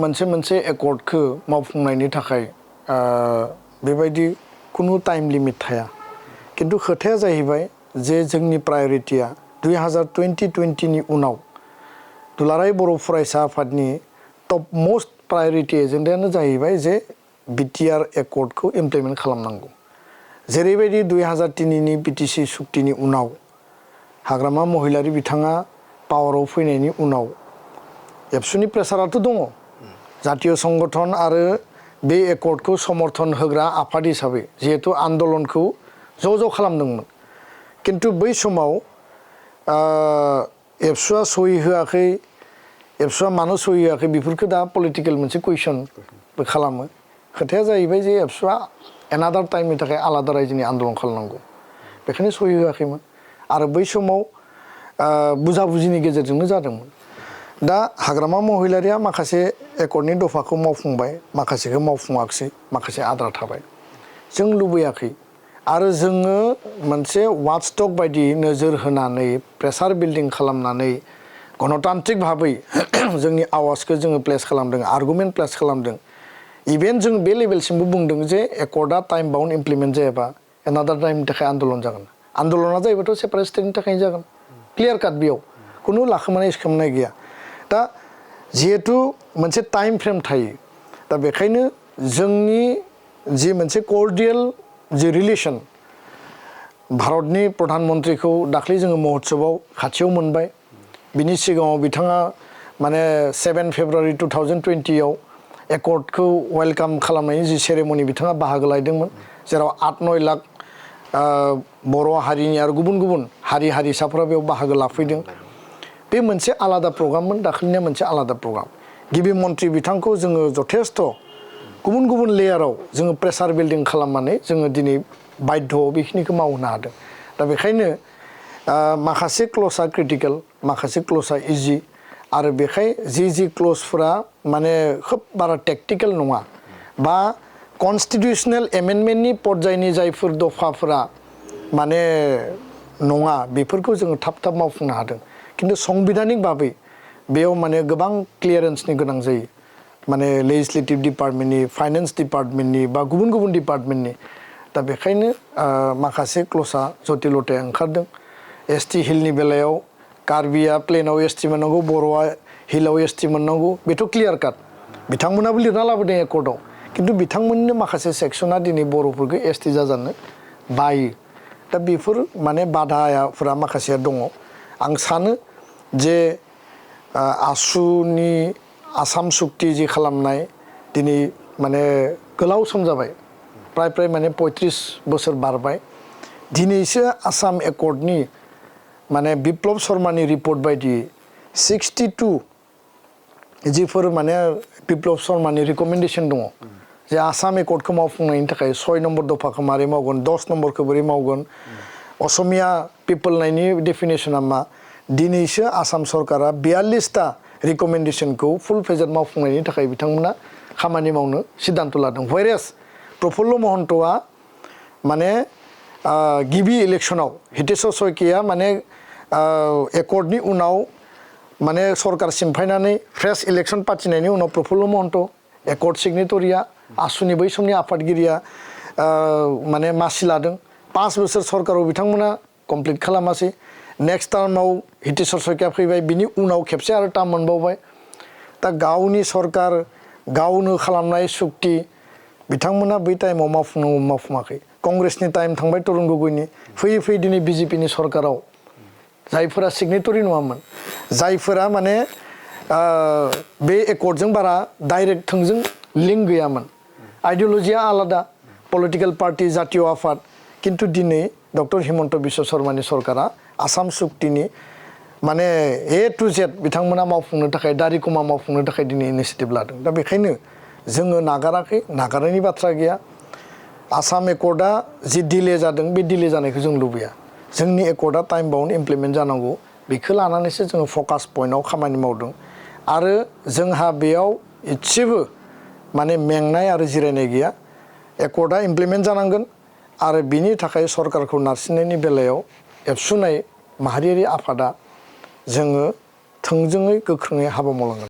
मोनसे एकर्डखौ मावफुंनायनि थाखाय बेबायदि कुनु टाइम लिमिट थाया किन्तु खोथाया जाहैबाय जे जोंनि प्रायोरिटिया 2020 नि उनाव दुलाराय बर' फरायसा आफादनि टप मोस्ट प्रायोरिटि एजेन्डायानो जाहैबाय जे बिटिआर एकर्डखौ इमप्लिमेन्ट खालामनांगौ जेरैबायदि 2003 नि बिटिसि सुक्तिनि उनाव हाग्रामा महिलारि बिथाङा पावाराव फैनायनि उनाव एबसुनि प्रेसाराथ' दङ जातीय संगठन आरो बे एकर्डखौ समर्थन होग्रा आफाद हिसाबै जिहेतु आन्दोलनखौ ज' खालामदोंमोन किन्तु बै समाव एबसुआ सहि होआखै एबसुआ मानो सहि होआखै बेफोरखौ दा पलिटिकेल मोनसे कुइसनबो खालामो खोथाया जाहैबाय जे एबसुआ एनादार टाइमनि थाखाय आलादा रायजोनि आन्दोलन खालामनांगौ बेखायनो सहि होआखैमोन आरो बै समाव बुझाबुझिनि गेजेरजोंनो जादोंमोन दा हाग्रामा महिलारिया माखासे एकर्डनि दफाखौ मावफुंबाय माखासेखौ मावफुङाखिसै माखासे आद्रा थाबाय जों लुबैयाखै आरो जोङो मोनसे वाचडग बायदि नोजोर होनानै प्रेसार बिल्डिं खालामनानै गणतान्त्रिक भाबै जोंनि आवाजखौ जोङो प्लेस खालामदों आर्गुमेन्ट प्लेस खालामदों इभेन जों बे लेभेलसिमबो बुंदों जे एकर्डआ टाइम बाउन्ड इमप्लिमेन्ट जायाबा एनादार टाइमनि थाखाय आन्दोलन जागोन आन्दोलना जाहैबाथ' सेपारेट स्टेटनि थाखायनो जागोन क्लियार काट बेयाव खुनु लाखोमानाय सिखोमानाय गैया दा जिहेतु मोनसे टाइम फ्रेम थायो दा बेखायनो जोंनि जि मोनसे कर्डियेल जि रिलेसन भारतनि प्रधानमन्त्रीखौ दाख्लै जोङो महोत्सवआव खाथियाव मोनबाय बिनि सिगाङाव बिथाङा माने 7 फेब्रुवारि 2020 आव एकर्डखौ वेलकाम खालामनायनि जि सेरेमनि बिथाङा बाहागो लादोंमोन जेराव 8-9 लाख बर' हारिनि आरो गुबुन हारि हारिसाफोरा बेयाव बाहागो लाफैदों बे मोनसे आलादा प्रग्राममोन दाखालिनिया मोनसे आलादा प्रग्राम गिबि मन्त्रि बिथांखौ जोङो जथेस्थ गुबुन लेयाराव जोङो प्रेसार बिल्डिं खालामनानै जोङो दिनै बाध्य'आव बेखिनिखौ मावनो हादों दा बेखायनो माखासे क्ल'जआ क्रिटिकेल माखासे क्ल'जआ इजि आरो बेखाय जि क्ल'जफोरा माने खोब बारा टेक्टिकेल नङा बा कनस्टिटिउसनेल एमेन्डमेन्टनि पर्यायनि जायफोर दफाफोरा माने नङा बेफोरखौ जोङो थाब मावफुंनो हादों किन्तु संबिधानिक भाबै बेयाव माने गोबां क्लियारेन्सनि गोनां जायो माने लेजिस्लेटिभ डिपार्टमेन्टनि फाइनेन्स डिपार्टमेन्टनि बा गुबुन डिपार्टमेन्टनि दा बेखायनो माखासे क्ल'जआ जटिलताया ओंखारदों एसटि हिलनि बेलायाव कार्बिया प्लेनाव एसटि मोननांगौ बर'आ हिलाव एसटि मोननांगौ बेथ' क्लियार काट बिथांमोनाबो लिरना लाबोदों एकर्डआव किन्तु बिथांमोननि माखासे सेक्सना दिनै बर'फोरखौ एसटि जाजानो बायो दा बेफोर माने बाधाफोरा माखासेया दङ आं सानो जे आसुनि आसाम सुक्ति जि खालामनाय दिनै माने गोलाव सम जाबाय प्राय माने 35 बोसोर बारबाय दिनैसो आसाम एकर्डनि माने बिप्लब शर्मानि रिपर्ट बायदि 62 जिफोर माने बिप्लब शर्मानि रिकमेन्डेसन दङ जे आसाम एकर्डखौ मावफुंनायनि थाखाय 6 नम्बर दफाखौ मारै मावगोन 10 नम्बरखौ बोरै मावगोन असमिया पिपोल नायनि डेफिनेसना मा दिनैसो आसाम सरकारा 42टा रिकमेन्डेसनखौ फुल फेजेड मावफुंनायनि थाखाय बिथांमोना खामानि मावनो सिद्धान्त लादों व्हेरेस प्रफुल्ल महन्तआ माने गिबि इलेक्सनाव हितेश्वर शइकिया माने एकर्डनि उनाव माने सरकार सिमफायनानै फ्रेश इलेक्सन पार्टिनायनि उनाव प्रफुल्ल महन्त एकर्ड सिगनेटरिया आसुनि बै समनि आफादगिरिया माने मासि लादों 5 बोसोर सरकाराव बिथांमोना कमप्लिट खालामासै नेक्स्ट टार्माव हितेश्वर शइकिया फैबाय बिनि उनाव खेबसे आरो टार्म मोनबावबाय दा गावनि सरकार गावनो खालामनाय सुक्ति बिथांमोना बै टाइमाव मावफुङाखै कंग्रेसनि टाइम थांबाय तरुण गगैनि फैयै दिनै बिजेपिनि सरकाराव जायफोरा सिगनेटरि नङामोन जायफोरा माने बे एकर्डजों बारा डाइरेक्ट थोंजों लिंक गैयामोन आइडिअलजिया आलादा पलिटिकेल पार्टी जातीय आफाद किन्तु दिनै डक्टर हिमन्त बिश्व शर्मानि सरकारा आसाम सुक्तिनि माने A to Z बिथांमोना मावफुंनो थाखाय दारिकमा मावफुंनो थाखाय दिनै इनिसिएटिभ लादों दा बेखायनो जोङो नागाराखै नागारनायनि बाथ्रा गैया आसाम एकर्डआ जि डिले जादों बे डिले जानायखौ जों लुबैया जोंनि एकर्डआ टाइम बाउन्ड इमप्लिमेन्ट जानांगौ बेखौ लानानैसो जोङो फकास पइन्टआव खामानि मावदों आरो जोंहा बेयाव इसेबो माने मेंनाय आरो जिरायनाय गैया एकर्डआ इमप्लिमेन्ट जानांगोन आरो बिनि थाखाय सरकारखौ नारसिननायनि बेलायाव एबसुनाय माहारियारि आफादा जोङो थोंजोङै गोख्रोङै हाबा मावलांगोन